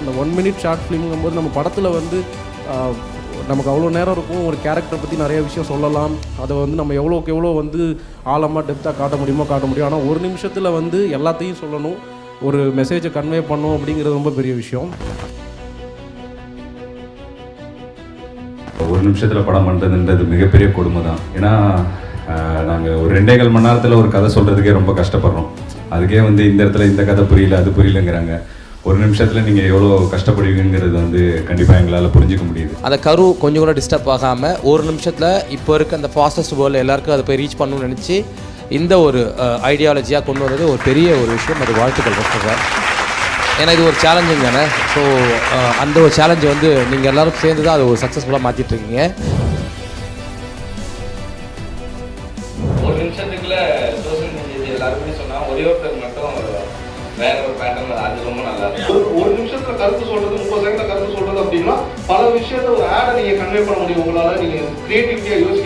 அந்த 1 minute short ஃபிலிம்ங்கும்போது நம்ம படத்தில் வந்து நமக்கு அவ்வளோ நேரம் இருக்கும், ஒரு கேரக்டரை பற்றி நிறைய விஷயம் சொல்லலாம், அதை வந்து நம்ம எவ்வளோக்கு எவ்வளோ வந்து ஆழமாக டெப்த்தாக காட்ட முடியுமோ காட்ட முடியும். ஆனால் ஒரு நிமிஷத்தில் வந்து எல்லாத்தையும் சொல்லணும், ஒரு மெசேஜை கன்வே பண்ணணும் அப்படிங்கிறது ரொம்ப பெரிய விஷயம். ஒரு நிமிஷத்தில் படம் பண்ணுறதுன்றது மிகப்பெரிய கொடுமை தான். ஏன்னா நாங்கள் ஒரு 2.25 மணி நேரத்தில் ஒரு கதை சொல்கிறதுக்கே ரொம்ப கஷ்டப்படுறோம். அதுக்கே வந்து இந்த இடத்துல இந்த கதை புரியல அது புரியலங்கிறாங்க. ஒரு நிமிஷத்தில் நீங்கள் எவ்வளோ கஷ்டப்படுவீங்கிறது வந்து கண்டிப்பாக எங்களால் புரிஞ்சிக்க முடியுது. அந்த கரு கொஞ்சம் கூட டிஸ்டர்ப் ஆகாமல் ஒரு நிமிஷத்தில் இப்போ இருக்க அந்த ஃபாஸ்டஸ்ட் வேர்ல்டில் எல்லாருக்கும் அதை போய் ரீச் பண்ணணும்னு நினச்சி இந்த ஒரு ஐடியாலஜியாக கொண்டு வந்தது ஒரு பெரிய ஒரு விஷயம். அது வாழ்த்துக்கள் சார். ஏன்னா இது ஒரு சேலஞ்சிங் தானே. ஸோ அந்த ஒரு சேலஞ்சை வந்து நீங்கள் எல்லோரும் சேர்ந்து தான் அது ஒரு சக்ஸஸ்ஃபுல்லாக மாற்றிட்டுருக்கீங்க. ஒரு நிமிஷத்துக்குள்ள சோசியல் மீடியா எல்லாருமே சொன்னால் ஒரே ஒருத்தர் மட்டும் வேற ஒரு பேட்டர்ன், அது ரொம்ப நல்லா இருக்கு. ஒரு நிமிஷத்துல கருத்து சொல்றது, 30 செகண்ட்ல கருத்து சொல்றது அப்படின்னா பல விஷயத்த ஒரு ஆடை நீங்க கன்வே பண்ண முடியும். உங்களால நீங்க கிரியேட்டிவிட்டியா யோசிக்க